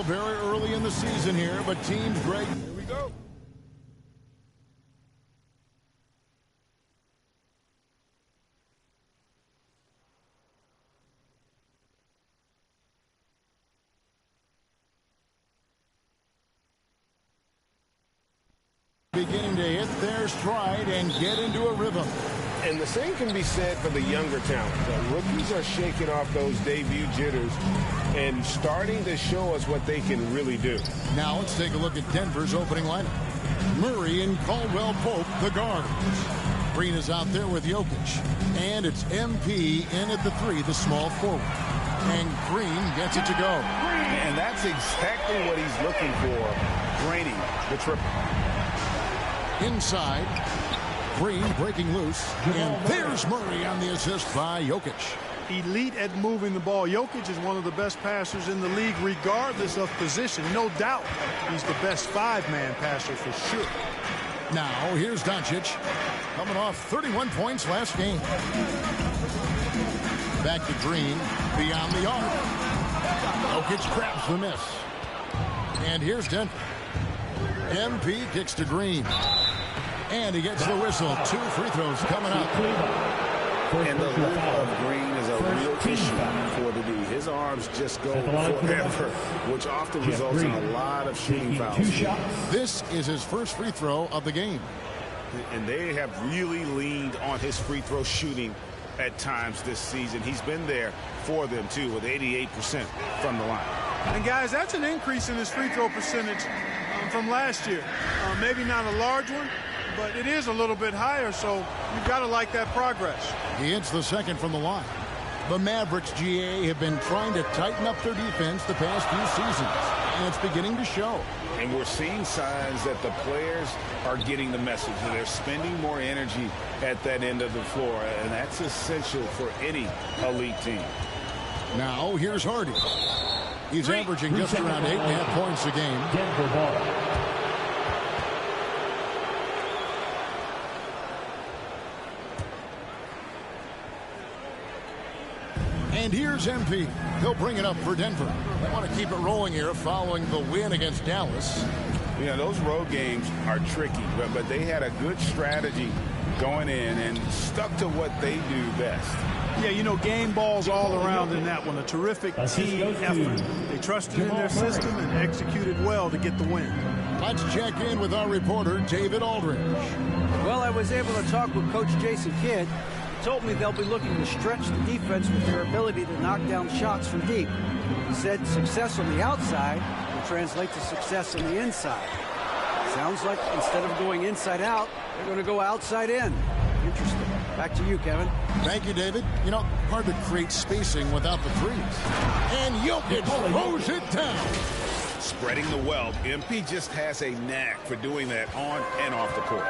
Still very early in the season here, but team's great. Here we go. Beginning to hit their stride and get into a rhythm. And the same can be said for the younger talent. The rookies are shaking off those debut jitters and starting to show us what they can really do. Now let's take a look at Denver's opening lineup. Murray and Caldwell Pope, the guards. Green is out there with Jokic. And it's MP in at the 3, the small forward. And Green gets it to go. And that's exactly what he's looking for. Draining the triple. Inside, Green breaking loose, and there's Murray on the assist by Jokic. Elite at moving the ball. Jokic is one of the best passers in the league, regardless of position. No doubt he's the best 5-man passer for sure. Now, here's Doncic, coming off 31 points last game. Back to Green, beyond the arc. Jokic grabs the miss. And here's Denver. MP kicks to Green. And he gets the whistle. 2 free throws coming up. And the look of Green is a real issue for the D. His arms just go forever, which often results in a lot of shooting fouls. This is his first free throw of the game. And they have really leaned on his free throw shooting at times this season. He's been there for them, too, with 88% from the line. And, guys, that's an increase in his free throw percentage from last year. Maybe not a large one, but it is a little bit higher, so you've got to like that progress. He hits the second from the line. The Mavericks, GA, have been trying to tighten up their defense the past few seasons, and it's beginning to show. And we're seeing signs that the players are getting the message. They're spending more energy at that end of the floor, and that's essential for any elite team. Now, here's Hardy. He's averaging just around 8.5 points a game. Denver ball. And here's MP. He'll bring it up for Denver. They want to keep it rolling here following the win against Dallas. Yeah, those road games are tricky, but they had a good strategy going in and stuck to what they do best. Yeah, you know, game balls all around in that one. A terrific team effort. They trusted in their system and executed well to get the win. Let's check in with our reporter, David Aldridge. Well, I was able to talk with Coach Jason Kidd. He told me they'll be looking to stretch the defense with their ability to knock down shots from deep. He said success on the outside will translate to success on the inside. Sounds like instead of going inside out, they're going to go outside in. Interesting. Back to you, Kevin. Thank you, David. You know, hard to create spacing without the threes. And Jokic throws it down. Spreading the wealth. MP just has a knack for doing that on and off the court.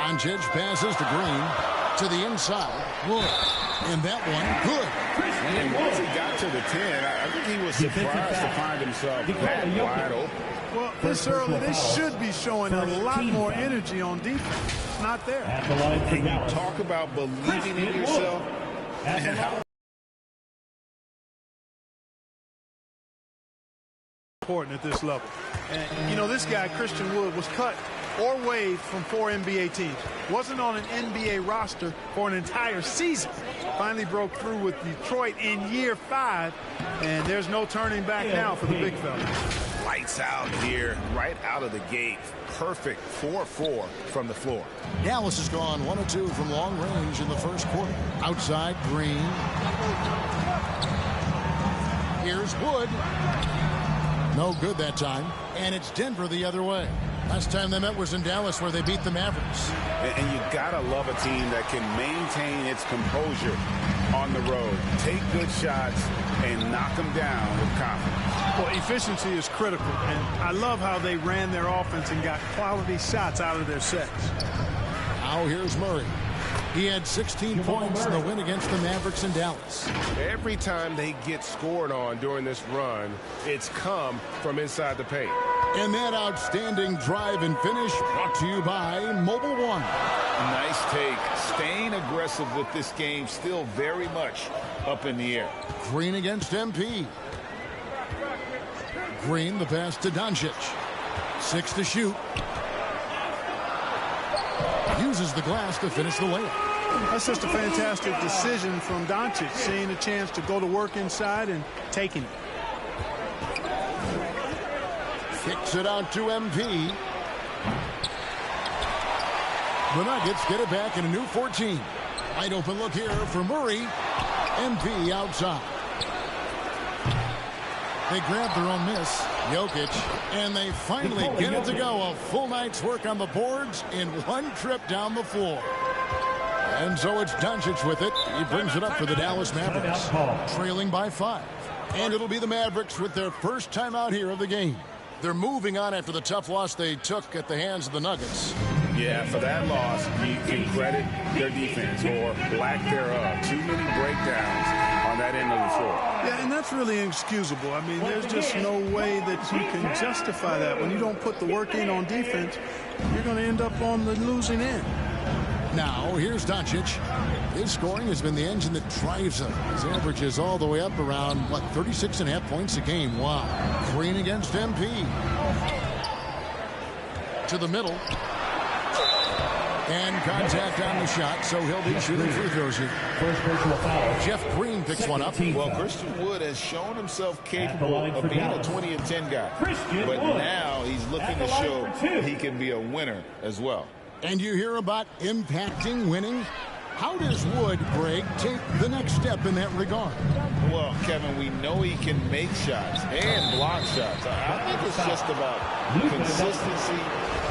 Doncic passes to Green to the inside. Wood. And that one, good. And once he got to the 10, I think he was surprised to find himself that wide open. Well, this early, they should be showing a lot more energy on defense. It's not there. And you talk about believing in yourself and how important at this level. And, you know, this guy, Christian Wood, was cut or waived from 4 NBA teams. Wasn't on an NBA roster for an entire season. Finally broke through with Detroit in year 5, and there's no turning back now for the big fella. Lights out here, right out of the gate. Perfect 4-4 from the floor. Dallas has gone 1 of 2 from long range in the first quarter. Outside, Green. Here's Wood. No good that time. And it's Denver the other way. Last time they met was in Dallas, where they beat the Mavericks. And you gotta love a team that can maintain its composure on the road. Take good shots and knock them down with confidence. Well, efficiency is critical, and I love how they ran their offense and got quality shots out of their sets. Now here's Murray. He had 16 points in the win against the Mavericks in Dallas. Every time they get scored on during this run, it's come from inside the paint. And that outstanding drive and finish brought to you by Mobile One. Nice take. Staying aggressive with this game, still very much up in the air. Green against MP. Green, the pass to Doncic. 6 to shoot. Uses the glass to finish the layup. That's just a fantastic decision from Doncic, seeing a chance to go to work inside and taking it. Kicks it out to MP. The Nuggets get it back in a new 14. Wide open look here for Murray. MP outside. They grab their own miss. Jokic, and they finally get it to go. A full night's work on the boards in one trip down the floor. And so it's Doncic with it. He brings it up for the Dallas Mavericks, trailing by 5. And it'll be the Mavericks with their first time out here of the game. They're moving on after the tough loss they took at the hands of the Nuggets. Yeah, for that loss, you can credit their defense or lack thereof. Too many breakdowns on that end of the floor. Yeah, and that's really inexcusable. I mean, there's just no way that you can justify that. When you don't put the work in on defense, you're going to end up on the losing end. Now, here's Doncic. His scoring has been the engine that drives him. His average is all the way up around, 36.5 points a game. Wow. Green against MP. To the middle. And contact on the shot, so he'll be shooting free throws here. First personal foul. Jeff Green picks one up. Well, Christian Wood has shown himself capable of being a 20 and 10 guy. But now he's looking to show he can be a winner as well. And you hear about impacting winning? How does Wood, Greg, take the next step in that regard? Well, Kevin, we know he can make shots and block shots. I think it's just about consistency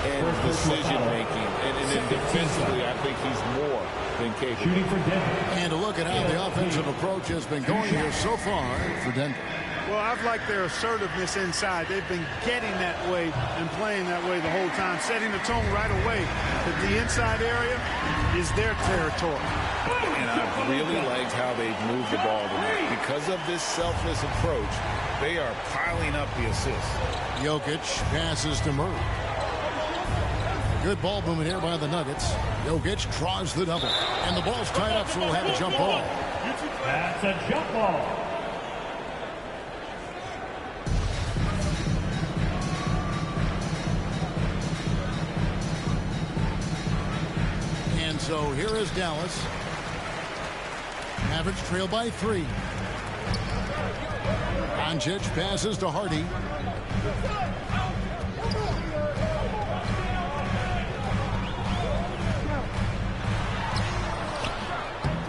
and decision-making. And then defensively, I think he's more than capable. And to look at how the offensive approach has been going here so far for Denver. Well, I've liked their assertiveness inside. They've been getting that way and playing that way the whole time, setting the tone right away that the inside area is their territory. And I've really liked how they've moved the ball tonight. Because of this selfless approach, they are piling up the assists. Jokic passes to Murray. Good ball movement here by the Nuggets. Jokic draws the double. And the ball's tied up, so we'll have a jump ball. That's a jump ball. And so here is Dallas. Mavericks trail by 3. Doncic passes to Hardy.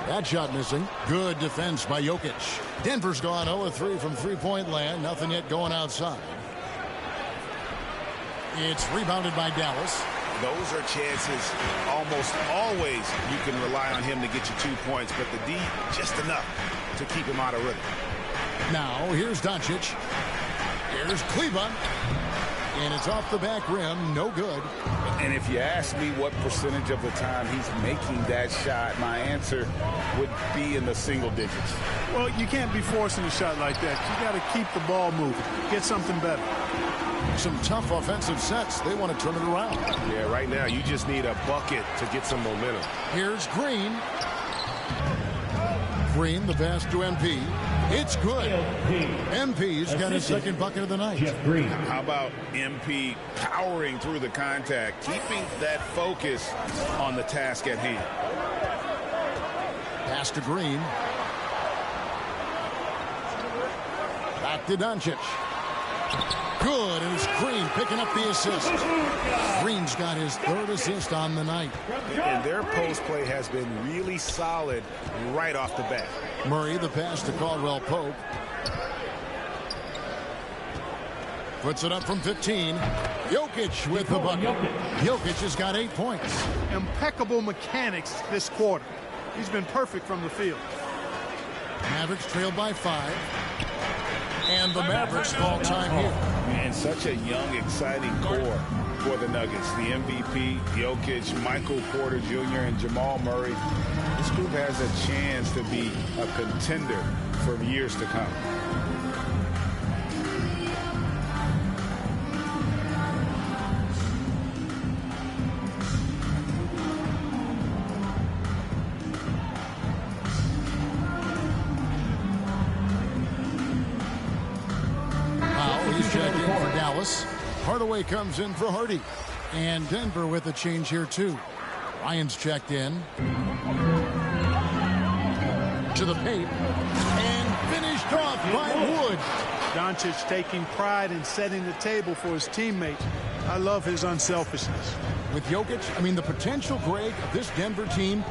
That shot missing. Good defense by Jokic. Denver's gone 0-3 from three-point land. Nothing yet going outside. It's rebounded by Dallas. Those are chances almost always you can rely on him to get you 2 points, but the D just enough to keep him out of rhythm. Now here's Doncic. Here's Kleba. And it's off the back rim. No good. And if you ask me what percentage of the time he's making that shot, my answer would be in the single digits. Well, you can't be forcing a shot like that. You got to keep the ball moving. Get something better. Some tough offensive sets. They want to turn it around. Yeah, right now you just need a bucket to get some momentum. Here's Green. Green, the pass to MP. It's good. MP's got his second bucket of the night. How about MP powering through the contact, keeping that focus on the task at hand? Pass to Green. Back to Doncic. Good, and it's Green picking up the assist. Green's got his third assist on the night. And their post play has been really solid right off the bat. Murray, the pass to Caldwell Pope. Puts it up from 15. Jokic with the bucket. Jokic has got 8 points. Impeccable mechanics this quarter. He's been perfect from the field. Mavericks trailed by 5. And the Mavericks call time here. And such a young, exciting core for the Nuggets. The MVP, Jokic, Michael Porter Jr., and Jamal Murray. This group has a chance to be a contender for years to come. Hardaway comes in for Hardy. And Denver with a change here, too. Ryan's checked in. To the paint. And finished off by Wood. Doncic taking pride in setting the table for his teammates. I love his unselfishness. With Jokic, I mean, the potential, Greg, of this Denver team,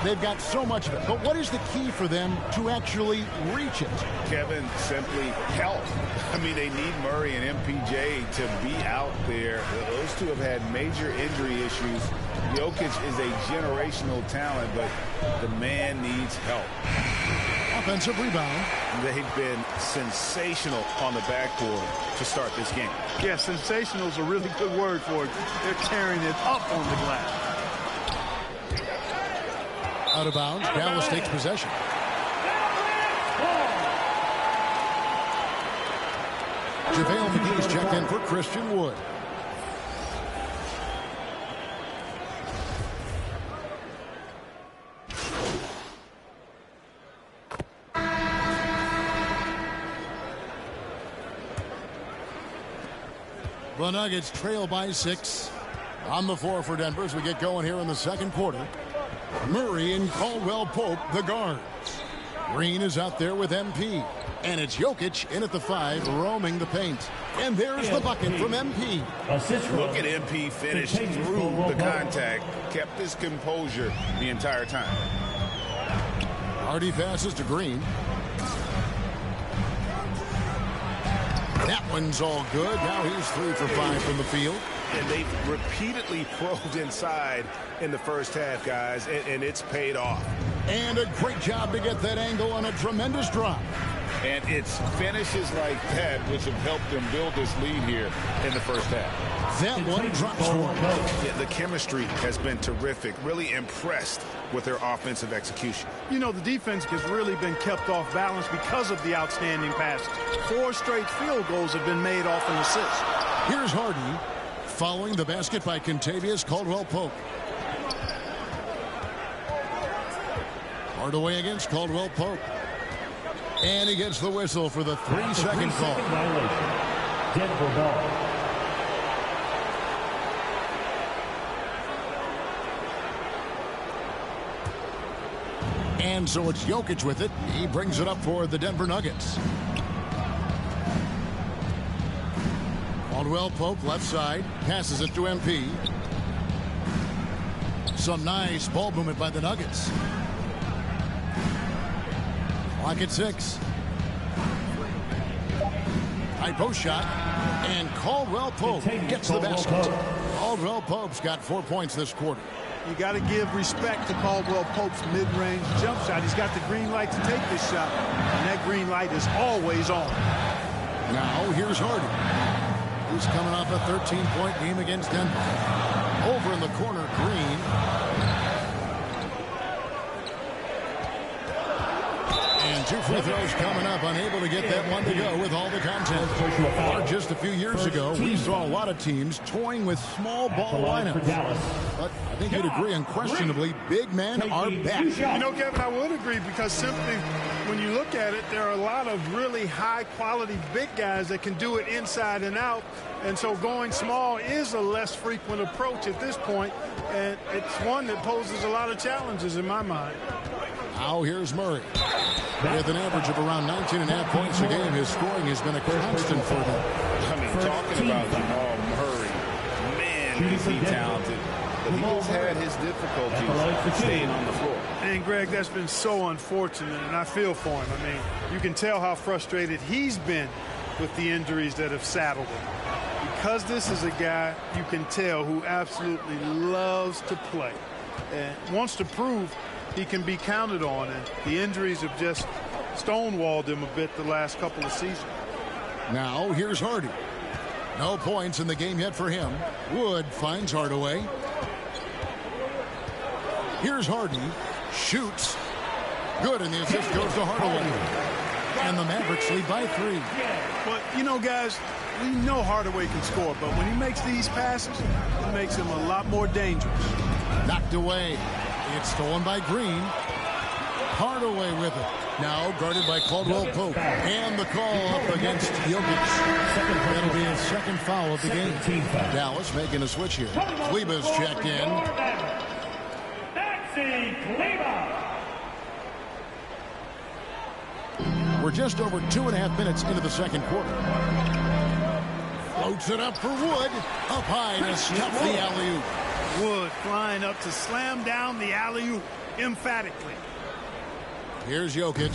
they've got so much of it. But what is the key for them to actually reach it? Kevin, simply health. I mean, they need Murray and MPJ to be out there. Those two have had major injury issues. Jokic is a generational talent, but the man needs help. Offensive rebound. They've been sensational on the backboard to start this game. Yeah, sensational is a really good word for it. They're carrying it up on the glass. Out of bounds. Dallas takes possession. JaVale McGee's checked in for Christian Wood. The Nuggets trail by 6 on the floor for Denver as we get going here in the second quarter. Murray and Caldwell Pope, the guards. Green is out there with MP. And it's Jokic in at the 5, roaming the paint. And there's the bucket from MP. Look at MP finish through the contact. Kept his composure the entire time. Hardy passes to Green. That one's all good. Now he's 3 for 5 from the field. And they've repeatedly probed inside in the first half, guys, and it's paid off. And a great job to get that angle on a tremendous drop. And it's finishes like that which have helped them build this lead here in the first half. That one drops for him. Yeah, the chemistry has been terrific. Really impressed with their offensive execution. You know, the defense has really been kept off balance because of the outstanding passes. 4 straight field goals have been made off an assist. Here's Hardy following the basket by Kentavious Caldwell-Pope. Hardaway against Caldwell-Pope. And he gets the whistle for the 3-second call. Denver ball. And so it's Jokic with it. He brings it up for the Denver Nuggets. Caldwell-Pope left side. Passes it to MP. Some nice ball movement by the Nuggets. Clock at 6. High post shot. And Caldwell-Pope gets the basket. Caldwell-Pope's got 4 points this quarter. You got to give respect to Caldwell-Pope's mid-range jump shot. He's got the green light to take this shot, and that green light is always on. Now here's Hardy. He's coming off a 13-point game against Denver. Over in the corner, Green. And 2 free throws coming up, unable to get that one to go with all the content. Or just a few years ago, we saw a lot of teams toying with small ball lineups. But I think you'd agree, unquestionably, big men are back. You know, Kevin, I would agree because simply when you look at it, there are a lot of really high-quality big guys that can do it inside and out. And so going small is a less frequent approach at this point, and it's one that poses a lot of challenges in my mind. Now here's Murray. With an average of around 19.5 points a game, his scoring has been a constant for them. I mean, talking about Jamal Murray, man, is he talented. But he's had his difficulties staying on the floor. And, Greg, that's been so unfortunate, and I feel for him. I mean, you can tell how frustrated he's been with the injuries that have saddled him. Because this is a guy you can tell who absolutely loves to play and wants to prove he can be counted on, and the injuries have just stonewalled him a bit the last couple of seasons. Now here's Hardy. No points in the game yet for him. Wood finds Hardaway. Here's Hardy. Shoots. Good, and the assist goes to Hardaway. And the Mavericks lead by 3. But, you know, guys, we know Hardaway can score, but when he makes these passes, it makes him a lot more dangerous. Knocked away. It's stolen by Green. Hardaway with it. Now guarded by Caldwell Pope. And the call up against Jokic. That'll be his second foul of the game. Dallas making a switch here. Kleba's checked in. We're just over 2.5 minutes into the second quarter. Floats it up for Wood. Up high to stop the alley-oop. Wood flying up to slam down the alley-oop emphatically. Here's Jokic.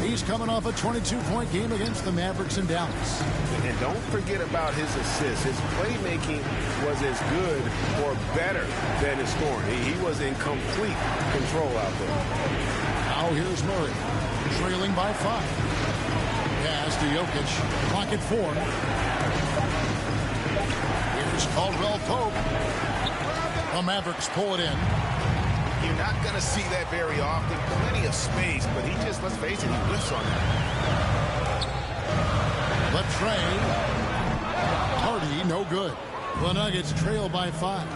He's coming off a 22-point game against the Mavericks in Dallas. And don't forget about his assists. His playmaking was as good or better than his scoring. He was in complete control out there. Now here's Murray, trailing by 5. Pass to Jokic. Clock at 4. Here's Caldwell Pope. The Mavericks pull it in. You're not going to see that very often. Plenty of space, but he just, let's face it, he whiffs on that. Latrey. Hardy, no good. The Nuggets trail by 5.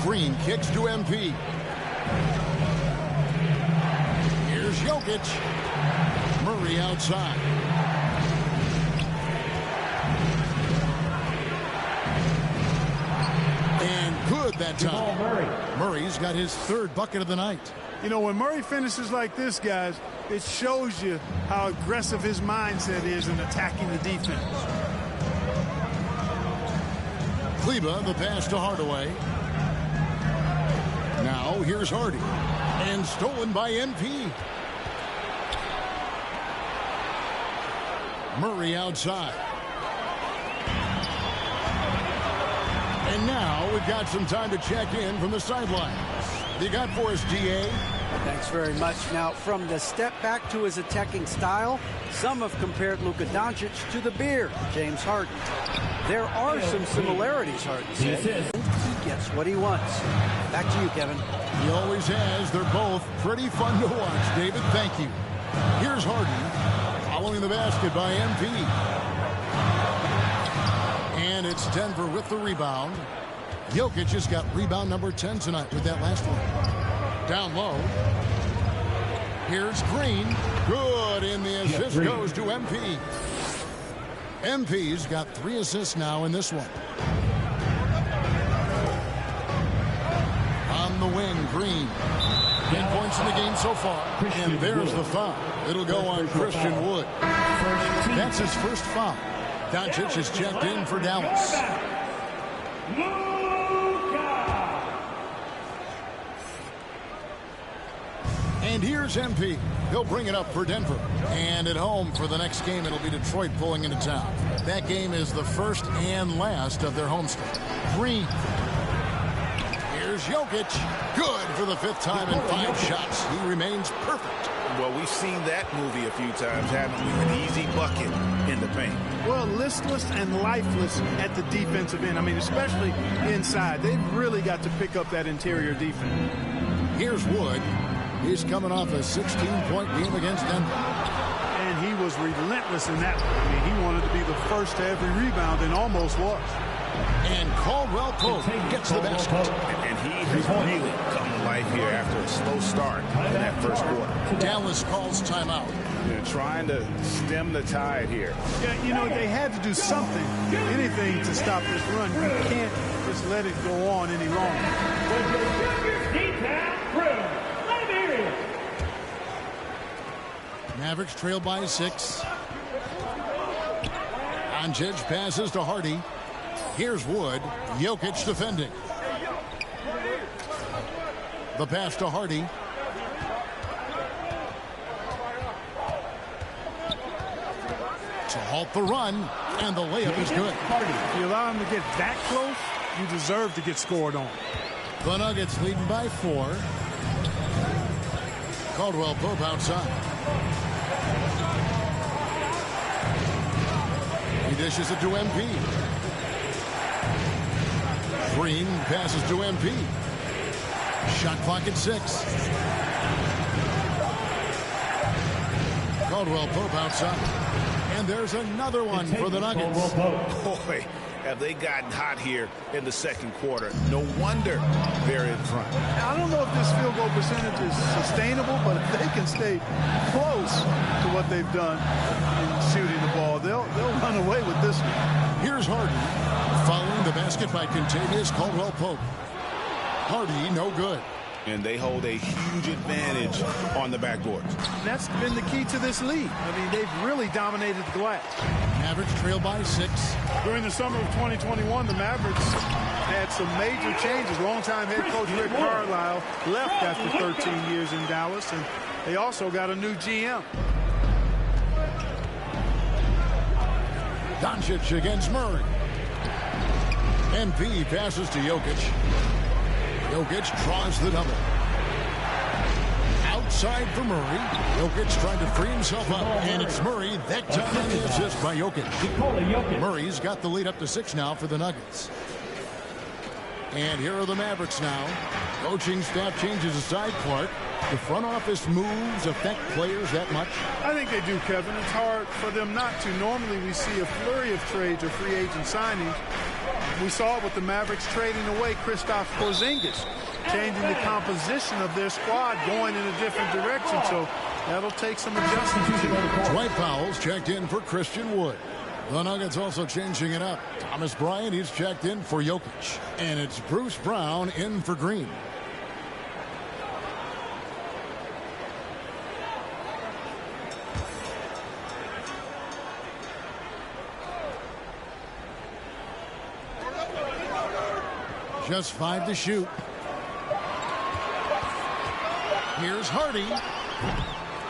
Green kicks to MP. Here's Jokic. Murray outside. And good that time. Murray's got his 3rd bucket of the night. You know, when Murray finishes like this, guys, it shows you how aggressive his mindset is in attacking the defense. Kleba, the pass to Hardaway. Now here's Hardy. And stolen by MP. Murray outside. And now we've got some time to check in from the sidelines. You got for us, DA? Thanks very much. Now, from the step back to his attacking style, some have compared Luka Doncic to the Bear, James Harden. There are some similarities, Harden said. He gets what he wants. Back to you, Kevin. He always has. They're both pretty fun to watch, David. Thank you. Here's Harden, following the basket by MP. And it's Denver with the rebound. Jokic just got rebound number 10 tonight with that last one. Down low. Here's Green. Good, and the assist goes to MP. MP's got 3 assists now in this one. On the wing, Green. 10 points in the game so far. And there's the foul. It'll go on Christian Wood. That's his first foul. Doncic is checked in for Dallas. And here's MP. He'll bring it up for Denver. And at home for the next game, it'll be Detroit pulling into town. That game is the first and last of their homestand. Green. Here's Jokic. Good for the 5th time in 5 shots. He remains perfect. Well, we've seen that movie a few times, haven't we? An easy bucket in the paint. Well, listless and lifeless at the defensive end. I mean, especially inside. They've really got to pick up that interior defense. Here's Wood. He's coming off a 16-point game against Denver. And he was relentless in that one. I mean, he wanted to be the first to every rebound and almost was. And Caldwell Pope gets the basket. And he has really come to life here after a slow start in that first quarter. Dallas calls timeout. They're trying to stem the tide here. Yeah, you know, they had to do something, anything to stop this run. You can't just let it go on any longer. Mavericks trail by 6. Doncic passes to Hardy. Here's Wood. Jokic defending. The pass to Hardy. To halt the run, and the layup is good. If you allow him to get that close, you deserve to get scored on. The Nuggets leading by 4. Caldwell Pope outside. He dishes it to MP. Green passes to MP. Shot clock at 6. Caldwell Pope outside. And there's another one for the Nuggets. Boy, have they gotten hot here in the second quarter. No wonder they're in front. I don't know if this field goal percentage is sustainable, but if they can stay close to what they've done in shooting the ball, they'll run away with this one. Here's Hardy following the basket by Contavious Caldwell-Pope. Hardy, no good. And they hold a huge advantage on the backboard. That's been the key to this league. I mean, they've really dominated the glass. Mavericks trail by 6. During the summer of 2021, the Mavericks had some major changes. Longtime head coach Rick Carlisle left after 13 years in Dallas, and they also got a new GM. Doncic against Murray. MP passes to Jokic. Jokic draws the double. Outside for Murray. Jokic trying to free himself up, and it's Murray. That time on the assist by Jokic. Murray's got the lead up to 6 now for the Nuggets. And here are the Mavericks now. Coaching staff changes aside, Clark. The front office moves affect players that much? I think they do, Kevin. It's hard for them not to. Normally we see a flurry of trades or free agent signings. We saw it with the Mavericks trading away Kristaps Porzingis, changing the composition of their squad, going in a different direction. So that'll take some adjustments. Dwight Powell's checked in for Christian Wood. The Nuggets also changing it up. Thomas Bryant, he's checked in for Jokic. And it's Bruce Brown in for Green. Just 5 to shoot. Here's Hardy.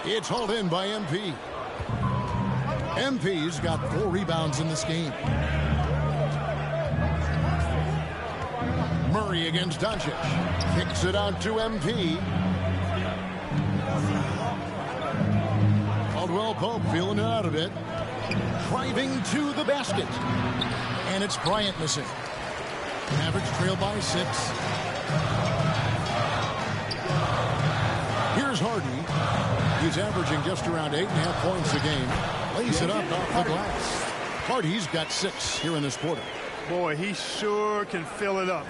It's hauled in by MP. MP's got 4 rebounds in this game. Murray against Doncic. Kicks it out to MP. Caldwell-Pope feeling it out a bit. Driving to the basket. And it's Bryant missing. Mavericks trail by 6. Here's Hardy. He's averaging just around 8.5 points a game. Lays it up off the glass. Hardy's got 6 here in this quarter. Boy, he sure can fill it up.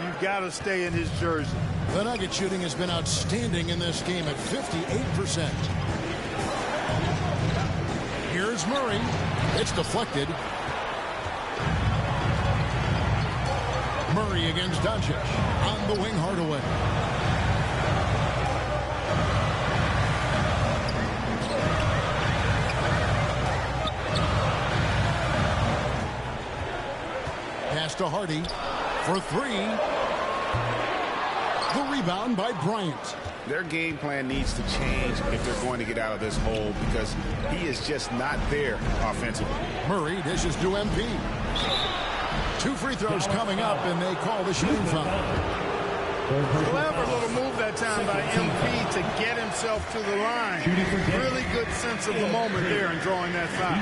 You've got to stay in his jersey. The Nugget shooting has been outstanding in this game at 58%. Here's Murray. It's deflected. Murray against Doncic. On the wing, Hardaway. Pass to Hardy for 3. The rebound by Bryant. Their game plan needs to change if they're going to get out of this hole because he is just not there offensively. Murray dishes to MP. 2 free throws coming up, and they call the shooting foul. Clever little move that time by MP to get himself to the line. Really good sense of the moment there in drawing that foul.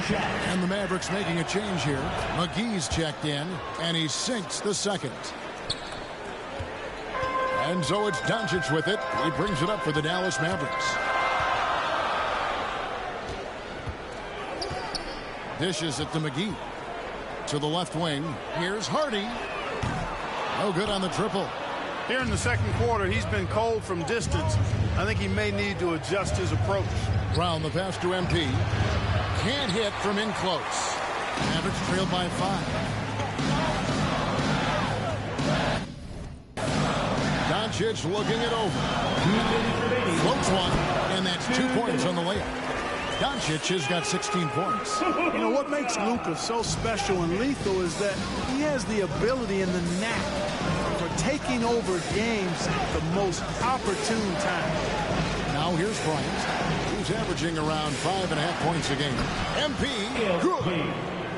And the Mavericks making a change here. McGee's checked in, and he sinks the second. And so it's Doncic with it. He brings it up for the Dallas Mavericks. Dishes it to McGee. To the left wing. Here's Hardy. No good on the triple. Here in the second quarter, he's been cold from distance. I think he may need to adjust his approach. Brown, the pass to MP. Can't hit from in close. Mavericks trailed by 5. Doncic looking it over. Floats one, and that's 2 points on the layup. Doncic has got 16 points. You know, what makes Luka so special and lethal is that he has the ability and the knack for taking over games at the most opportune time. Now here's Bryant, who's averaging around 5.5 points a game. MP, good.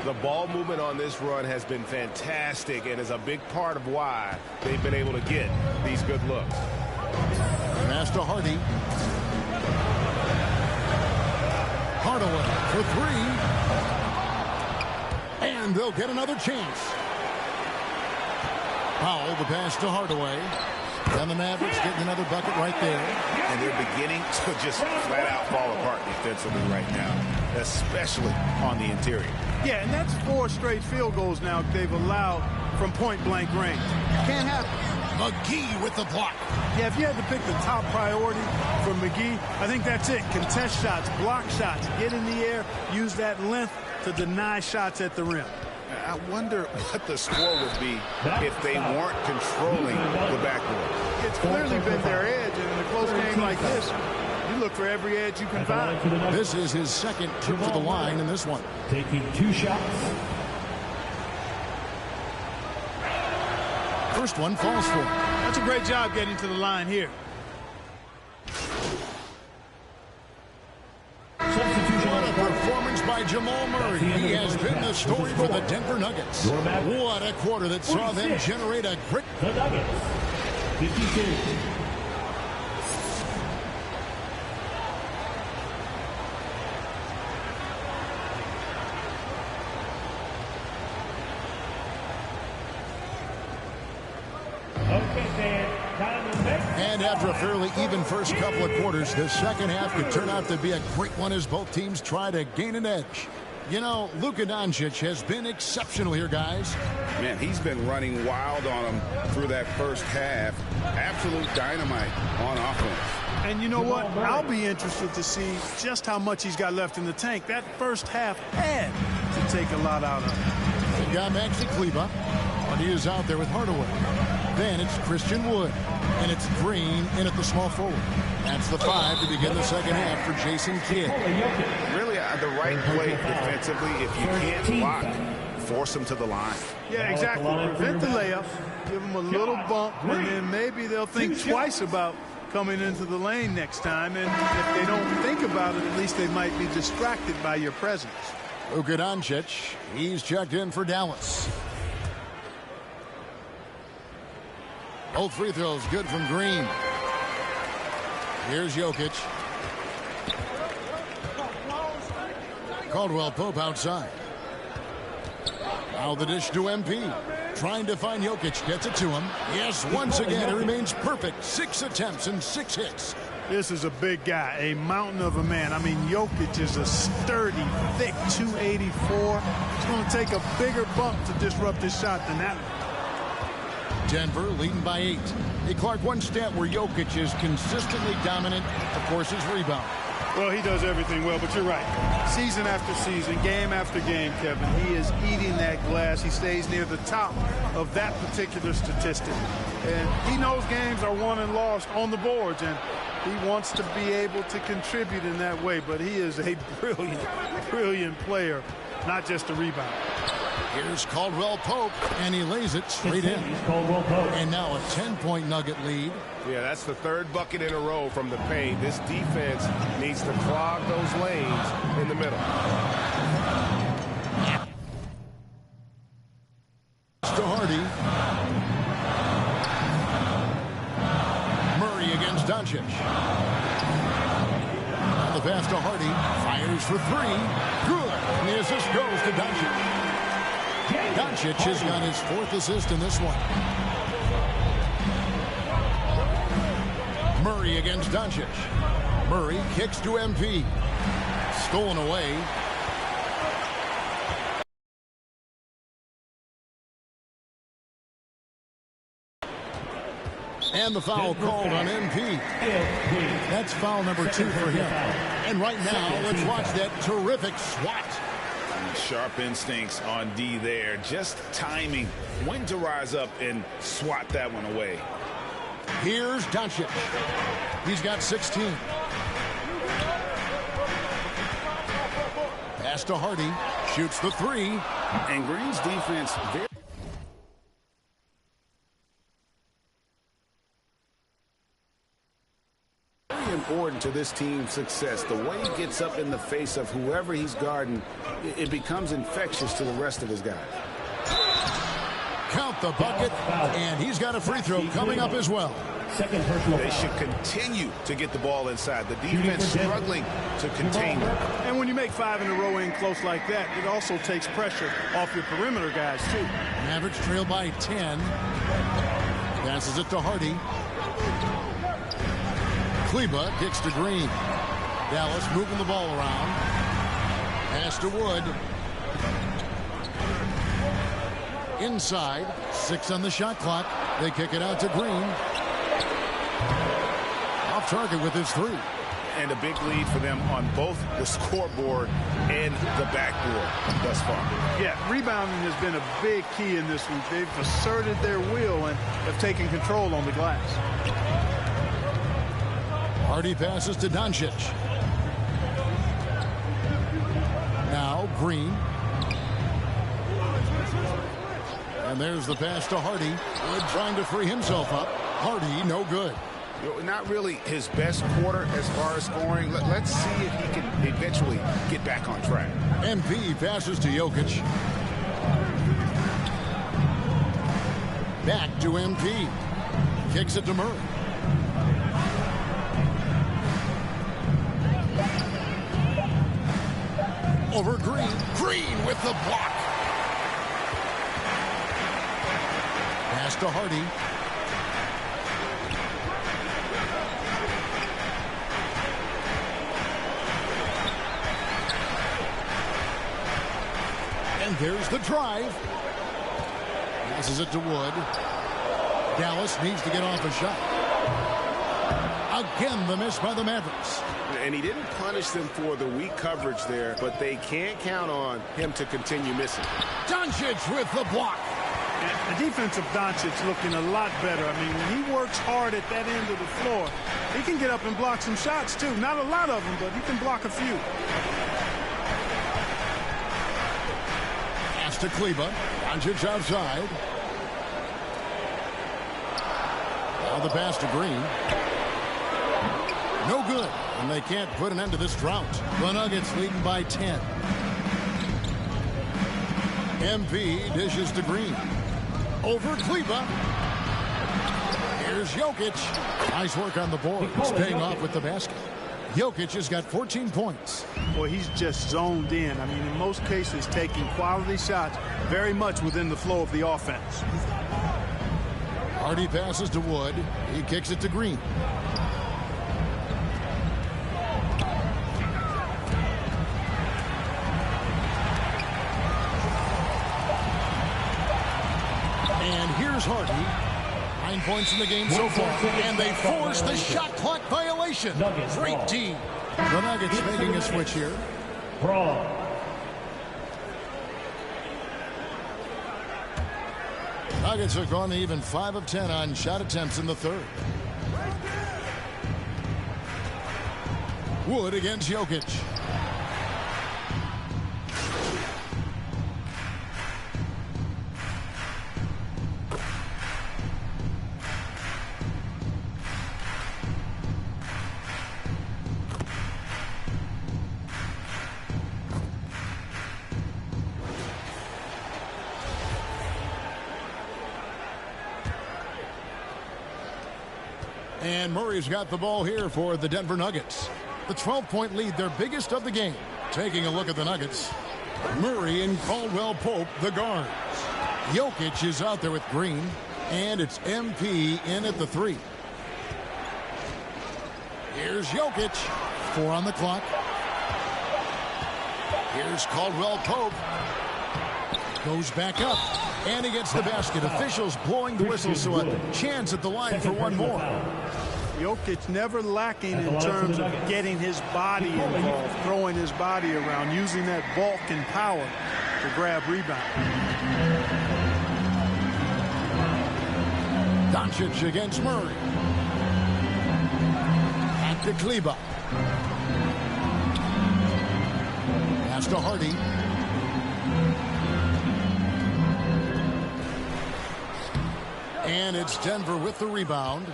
The ball movement on this run has been fantastic and is a big part of why they've been able to get these good looks. Pass to Hardy. Hardaway for 3. And they'll get another chance. Powell, the pass to Hardaway. And the Mavericks getting another bucket right there. And they're beginning to just flat out fall apart defensively right now, especially on the interior. Yeah, and that's 4 straight field goals now they've allowed from point-blank range. Can't happen. McGee with the block. Yeah, if you had to pick the top priority for McGee, I think that's it. Contest shots, block shots, get in the air, use that length to deny shots at the rim. I wonder what the score would be if they weren't controlling the backboard. It's clearly been their edge, and in a close game like this, you look for every edge you can find. This is his second trip to the line in this one. Taking 2 shots. First one falls for him. That's a great job getting to the line here. What a performance by Jamal Murray. He has been the story for the Denver Nuggets. What a quarter that saw them generate a great... The Nuggets, 52. And after a fairly even first couple of quarters, the second half could turn out to be a great one as both teams try to gain an edge. You know, Luka Doncic has been exceptional here, guys. Man, he's been running wild on them through that first half. Absolute dynamite on offense. And you know what? I'll be interested to see just how much he's got left in the tank. That first half had to take a lot out of him. They got Maxi Kleber, and he is out there with Hardaway. Then it's Christian Wood, and it's Green in at the small forward. That's the 5 to begin the second half for Jason Kidd. Really the right play defensively. If you can't block, force them to the line. Yeah, exactly. Prevent the layup, give them a little bump, and then maybe they'll think twice about coming into the lane next time. And if they don't think about it, at least they might be distracted by your presence. Luka Doncic, he's checked in for Dallas. Both free throws good from Green. Here's Jokic. Caldwell Pope outside. Now the dish to MP. Trying to find Jokic. Gets it to him. Yes, once again, it remains perfect. 6 attempts and 6 hits. This is a big guy, a mountain of a man. I mean, Jokic is a sturdy, thick 284. It's going to take a bigger bump to disrupt his shot than that one. Denver leading by 8. Hey, Clark, one stat where Jokic is consistently dominant, of course, is rebound. Well, he does everything well, but you're right. Season after season, game after game, Kevin, he is eating that glass. He stays near the top of that particular statistic. And he knows games are won and lost on the boards, and he wants to be able to contribute in that way. But he is a brilliant, brilliant player, not just a rebounder. Here's Caldwell Pope, and he lays it straight in. And now a 10-point Nugget lead. Yeah, that's the 3rd bucket in a row from the paint. This defense needs to clog those lanes in the middle. To Hardy. Murray against Doncic. The pass to Hardy. Fires for 3. Good. And the assist goes to Doncic. Doncic has got his 4th assist in this one. Murray against Doncic. Murray kicks to MP. Stolen away. And the foul called on MP. That's foul number 2 for him. And right now, let's watch that terrific swat. Sharp instincts on D there. Just timing when to rise up and swat that one away. Here's Doncic. He's got 16. Pass to Hardy. Shoots the 3. And Green's defense very important to this team's success. The way he gets up in the face of whoever he's guarding, it becomes infectious to the rest of his guys. Count the bucket, and he's got a free throw coming up as well. Second personal They foul. should continue to get the ball inside. The defense struggling to contain them. And when you make 5 in a row in close like that, it also takes pressure off your perimeter guys, too. Mavericks trail by 10. Passes it to Hardy. Kleba kicks to Green. Dallas moving the ball around. Pass to Wood. Inside. 6 on the shot clock. They kick it out to Green. Off target with his 3. And a big lead for them on both the scoreboard and the backboard thus far. Yeah, rebounding has been a big key in this week. They've asserted their will and have taken control on the glass. Hardy passes to Doncic. Now Green. And there's the pass to Hardy. Wood trying to free himself up. Hardy, no good. Not really his best quarter as far as scoring. Let's see if he can eventually get back on track. MP passes to Jokic. Back to MP. Kicks it to Murray. Over Green. Green with the block. Pass to Hardy. And there's the drive. Passes it to Wood. Dallas needs to get off a shot. Again, the miss by the Mavericks. And he didn't punish them for the weak coverage there, but they can't count on him to continue missing. Doncic with the block. And the defense of Doncic looking a lot better. I mean, when he works hard at that end of the floor, he can get up and block some shots, too. Not a lot of them, but he can block a few. Pass to Kleba. Doncic outside. Now the pass to Green. No good. And they can't put an end to this drought. The Nuggets leading by 10. MP dishes to Green. Over Kleba. Here's Jokic. Nice work on the board. It's paying off with the basket. Jokic has got 14 points. Boy, he's just zoned in. I mean, in most cases, taking quality shots very much within the flow of the offense. Hardy passes to Wood. He kicks it to Green. And here's Hardy. 9 points in the game so far. And they force the shot clock violation. Great team. The Nuggets making a switch here. Nuggets have gone even 5 of 10 on shot attempts in the third. Wood against Jokic. And Murray's got the ball here for the Denver Nuggets. The 12-point lead, their biggest of the game. Taking a look at the Nuggets. Murray and Caldwell Pope, the guards. Jokic is out there with Green. And it's MP in at the 3. Here's Jokic. 4 on the clock. Here's Caldwell Pope. Goes back up. And he gets the basket. Officials blowing the whistle, so a chance at the line for one more. Jokic never lacking in terms of getting his body involved, throwing his body around, using that bulk and power to grab rebound. Doncic against Murray. Back to Kleba. Pass to Hardy. And it's Denver with the rebound.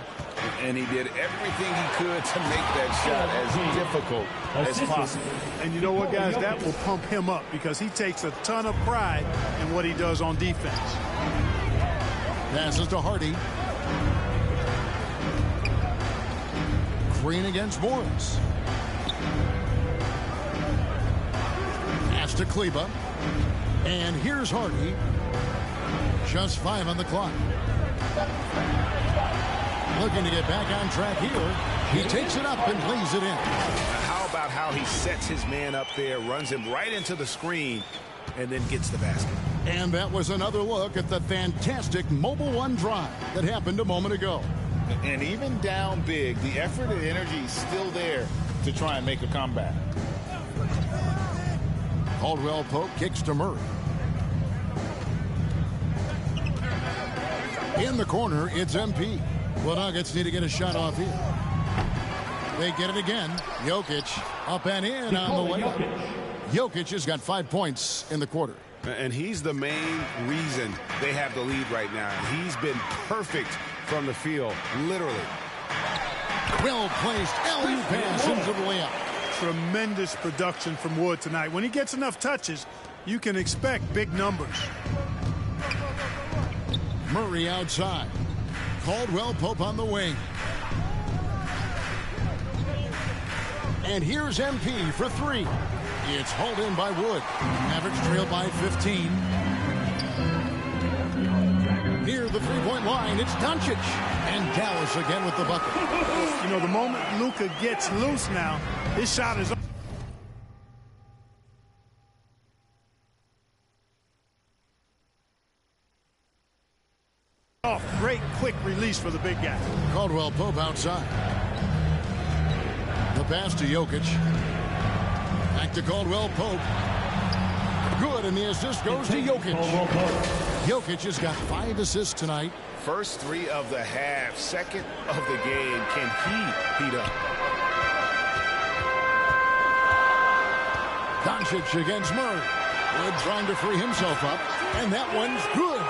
And he did everything he could to make that shot as difficult as possible. And you know what, guys? That will pump him up because he takes a ton of pride in what he does on defense. Passes to Hardy. Green against Morris. Pass to Kleba. And here's Hardy. Just 5 on the clock. Looking to get back on track here. He takes it up and lays it in. How about how he sets his man up there, runs him right into the screen, and then gets the basket. And that was another look at the fantastic Mobile One drive that happened a moment ago. And even down big, the effort and energy is still there to try and make a comeback. Caldwell Pope kicks to Murray. In the corner, it's MP. The Nuggets need to get a shot off here. They get it again. Jokic up and in on the layup. Jokic has got 5 points in the quarter. And he's the main reason they have the lead right now. He's been perfect from the field, literally. Well-placed alley-oop pass into the layup. Tremendous production from Wood tonight. When he gets enough touches, you can expect big numbers. Murray outside. Caldwell Pope on the wing. And here's MP for three. It's hauled in by Wood. Mavericks trail by 15. Near the three-point line, it's Doncic. And Dallas again with the bucket. You know, the moment Luka gets loose now, his shot is off. Great quick release for the big guy. Caldwell Pope outside. The pass to Jokic. Back to Caldwell Pope. Good, and the assist goes to Jokic. Jokic has got 5 assists tonight. First 3 of the half, second of the game. Can he heat up? Doncic against Murray. Wood trying to free himself up, and that one's good.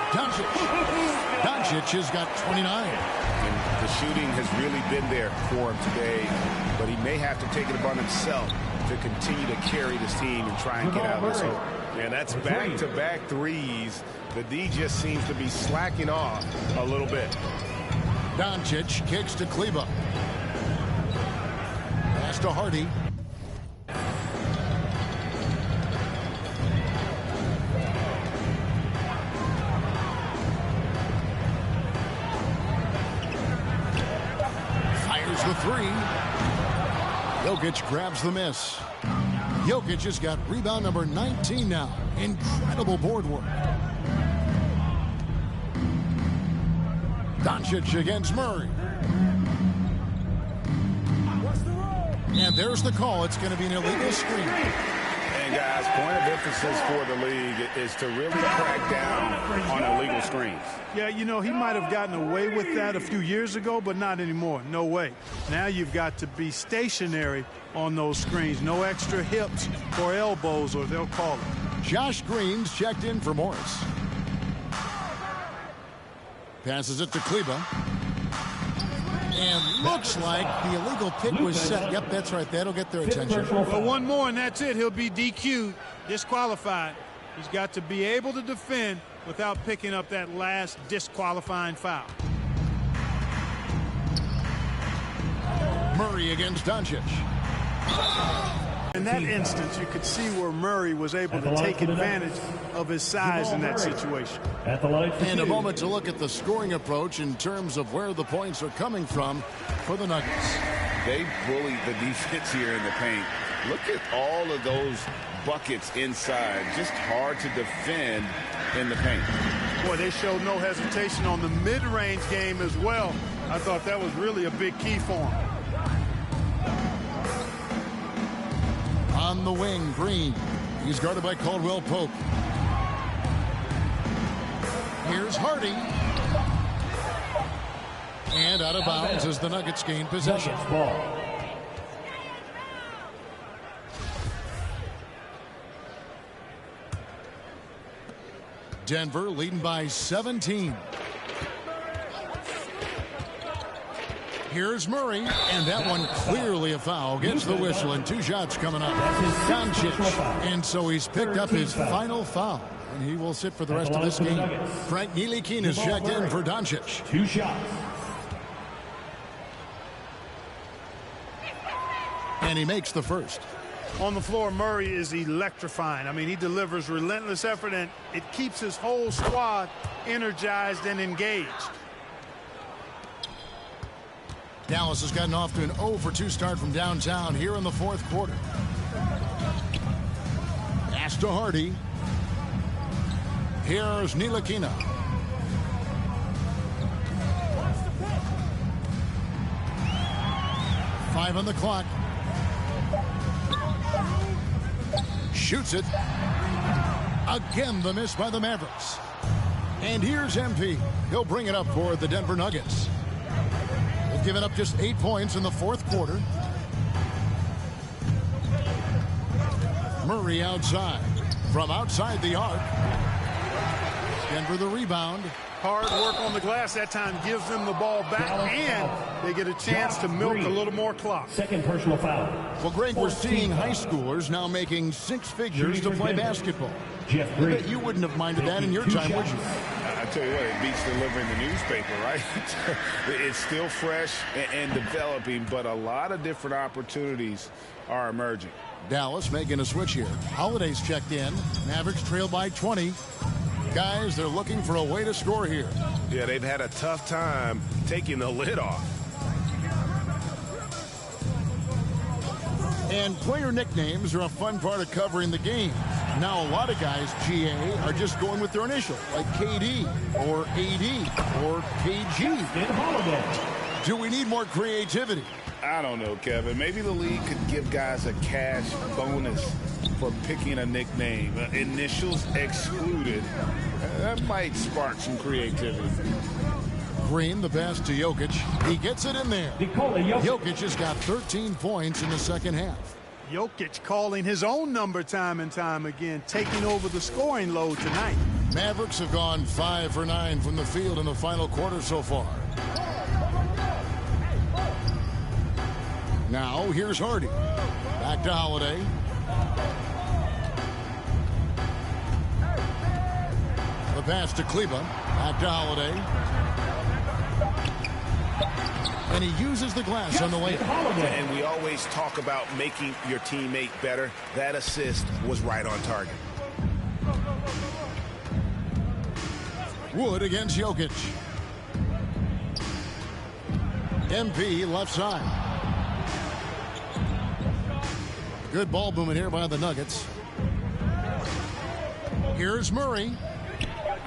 Doncic has got 29. And the shooting has really been there for him today, but he may have to take it upon himself to continue to carry this team and try and get out of this hole. And that's back-to-back threes. The D just seems to be slacking off a little bit. Doncic kicks to Kleba. Pass to Hardy. Fires the three. Jokic grabs the miss. Jokic has got rebound number 19 now. Incredible board work. Doncic against Murray. And there's the call. It's going to be an illegal screen. And guys, point of emphasis for the league is to really crack down on illegal screens. Yeah, you know, he might have gotten away with that a few years ago, but not anymore. No way. Now you've got to be stationary on those screens. No extra hips or elbows, or they'll call it. Josh Green's checked in for Morris. Passes it to Kleba. And looks like the illegal pick was set. Yep, that's right. That'll get their attention. But one more, and that's it. He'll be DQ'd, disqualified. He's got to be able to defend without picking up that last disqualifying foul. Murray against Doncic. In that instance, you could see where Murray was able to take advantage of his size in that situation. And a moment to look at the scoring approach in terms of where the points are coming from for the Nuggets. They bullied the defense here in the paint. Look at all of those buckets inside. Just hard to defend in the paint. Boy, they showed no hesitation on the mid-range game as well. I thought that was really a big key for them. On the wing, Green. He's guarded by Caldwell Pope. Here's Hardy. And out of bounds as the Nuggets gain possession. Denver leading by 17. Here's Murray, and that one clearly a foul. Gets the whistle, and 2 shots coming up. Doncic, and so he's picked up his final foul, and he will sit for the rest of this game. Frank Ntilikina is checked in for Doncic. 2 shots. And he makes the first. On the floor, Murray is electrifying. I mean, he delivers relentless effort, and it keeps his whole squad energized and engaged. Dallas has gotten off to an 0 for 2 start from downtown here in the fourth quarter. Pass to Hardy. Here's Ntilikina. Five on the clock. Shoots it. Again, the miss by the Mavericks. And here's MP. He'll bring it up for the Denver Nuggets. They've given up just 8 points in the fourth quarter. Murray outside. From outside the arc. Denver the rebound. Hard work on the glass that time gives them the ball back, and they get a chance to milk a little more clock. Second personal foul. Well, Greg, we're seeing high schoolers now making 6 figures to play basketball. I bet you wouldn't have minded that in your time, would you? I tell you what, it beats delivering the newspaper, right? It's still fresh and developing, but a lot of different opportunities are emerging. Dallas making a switch here. Holiday's checked in. Mavericks trail by 20. Guys, they're looking for a way to score here. Yeah, they've had a tough time taking the lid off. And player nicknames are a fun part of covering the game. Now, a lot of guys, GA, are just going with their initial, like KD or AD or KG. Do we need more creativity? I don't know, Kevin. Maybe the league could give guys a cash bonus for picking a nickname. Initials excluded. That might spark some creativity. Green, the pass to Jokic. He gets it in there. Jokic has got 13 points in the second half. Jokic calling his own number time and time again, taking over the scoring load tonight. Mavericks have gone 5 for 9 from the field in the final quarter so far. Now, here's Hardy. Back to Holiday. The pass to Kleba. Back to Holiday. And he uses the glass on the way. And we always talk about making your teammate better. That assist was right on target. Wood against Jokic. MP left side. Good ball movement here by the Nuggets. Here's Murray.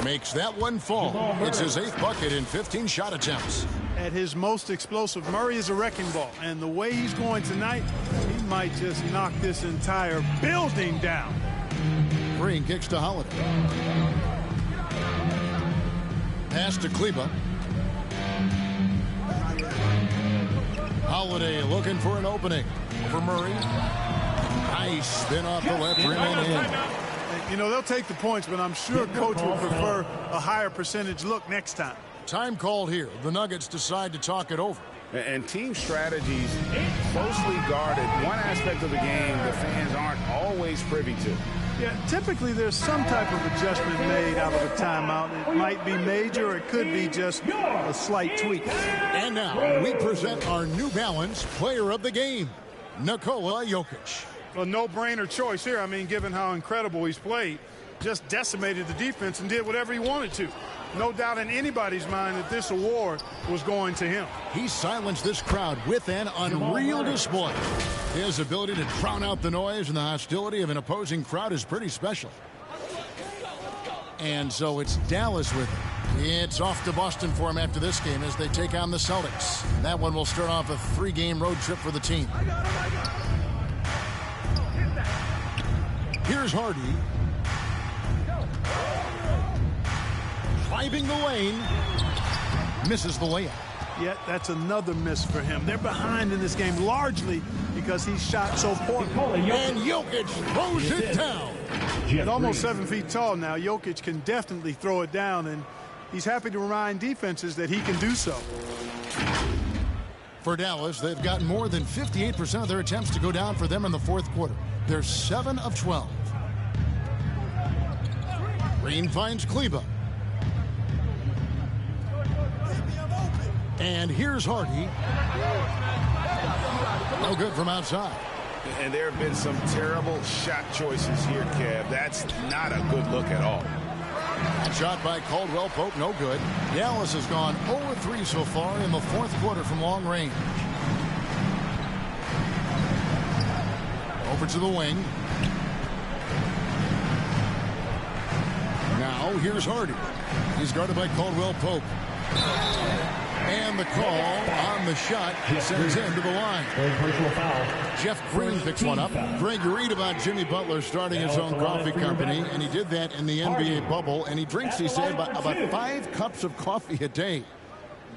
Makes that one fall. It's his 8th bucket in 15 shot attempts. At his most explosive, Murray is a wrecking ball. And the way he's going tonight, he might just knock this entire building down. Green kicks to Holiday. Pass to Kleba. Holiday looking for an opening for Murray. Nice spin off the left rim and in. You know, they'll take the points, but I'm sure coach will prefer a higher percentage look next time. Time called here. The Nuggets decide to talk it over. And team strategies closely guarded. One aspect of the game the fans aren't always privy to. Yeah, typically there's some type of adjustment made out of a timeout. It might be major or it could be just a slight tweak. And now we present our New Balance player of the game, Nikola Jokic. A no-brainer choice here. I mean, given how incredible he's played, just decimated the defense and did whatever he wanted to. No doubt in anybody's mind that this award was going to him. He silenced this crowd with an unreal display. His ability to drown out the noise and the hostility of an opposing crowd is pretty special. And so it's Dallas with him. It's off to Boston for him after this game as they take on the Celtics. That one will start off a 3-game road trip for the team. Here's Hardy. Driving the lane. Misses the layup. Yet that's another miss for him. They're behind in this game largely because he shot so poorly. And Jokic throws it down. At almost 7 feet tall now, Jokic can definitely throw it down, and he's happy to remind defenses that he can do so. For Dallas, they've got more than 58% of their attempts to go down for them in the fourth quarter. They're 7 of 12. Green finds Kleba. And here's Hardy. No good from outside. And there have been some terrible shot choices here, Kev. That's not a good look at all. That shot by Caldwell Pope, no good. Dallas has gone 0-3 so far in the fourth quarter from long range. Over to the wing. Now here's Hardy. He's guarded by Caldwell Pope. And the call on the shot sends him to the line. Jeff Green picks one up. Greg, you read about Jimmy Butler starting his own coffee company, and he did that in the NBA bubble, and he drinks, he said, about 5 cups of coffee a day.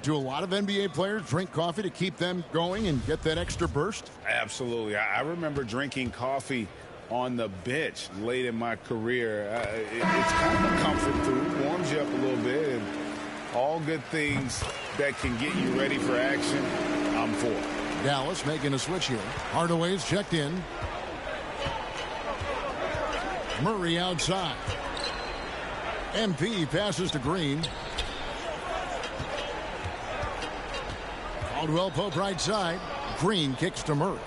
Do a lot of NBA players drink coffee to keep them going and get that extra burst? Absolutely. I remember drinking coffee on the bench late in my career. It's kind of a comfort food, warms you up a little bit, and all good things that can get you ready for action, I'm for. Dallas making a switch here. Hardaway's checked in. Murray outside. MP passes to Green. Caldwell Pope right side. Green kicks to Murray.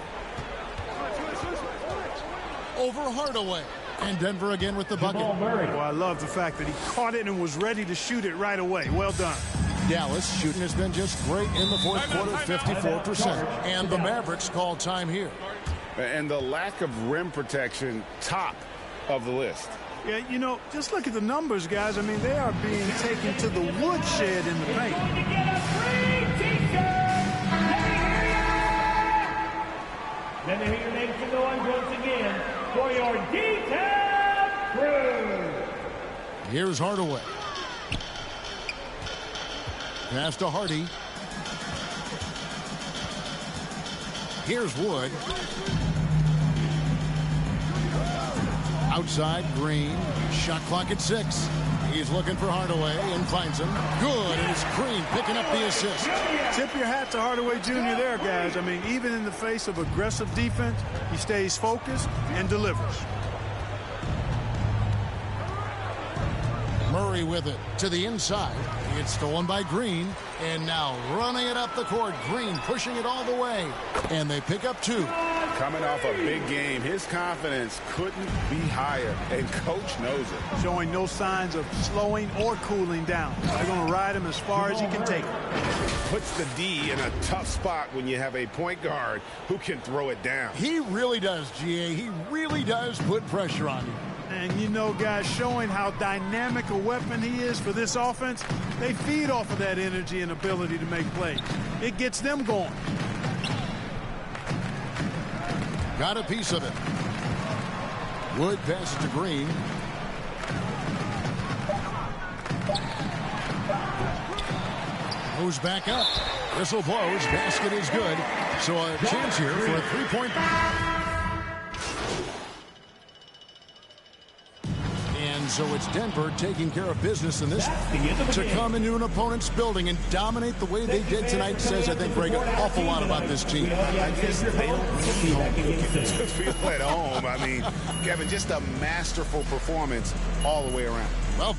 Over Hardaway. And Denver again with the bucket. Well, I love the fact that he caught it and was ready to shoot it right away. Well done. Dallas shooting has been just great in the fourth quarter, 54%. And the Mavericks call time here. And the lack of rim protection, top of the list. Yeah, you know, just look at the numbers, guys. I mean, they are being taken to the woodshed in the paint. Let me hear your name for noise once again for your detailed crew. Here's Hardaway. Pass to Hardy. Here's Wood. Outside, Green. Shot clock at 6. He's looking for Hardaway and finds him. Good, and it's Green picking up the assist. Tip your hat to Hardaway Jr. there, guys. I mean, even in the face of aggressive defense, he stays focused and delivers. Murray with it to the inside. It's stolen by Green, and now running it up the court. Green pushing it all the way, and they pick up 2. Coming off a big game, his confidence couldn't be higher, and coach knows it. Showing no signs of slowing or cooling down. They're going to ride him as far as he can take it. Puts the D in a tough spot when you have a point guard who can throw it down. He really does, GA. He really does put pressure on you. And, you know, guys, showing how dynamic a weapon he is for this offense, they feed off of that energy and ability to make plays. It gets them going. Got a piece of it. Wood passes to Green. Moves back up. Whistle blows. Basket is good. So a chance here for a three-point. And so it's Denver taking care of business in this. To come into an opponent's building and dominate the way they did tonight says, I think, Greg, an awful lot about this team. I guess they don't feel at home. I mean, Kevin, just a masterful performance all the way around. Well,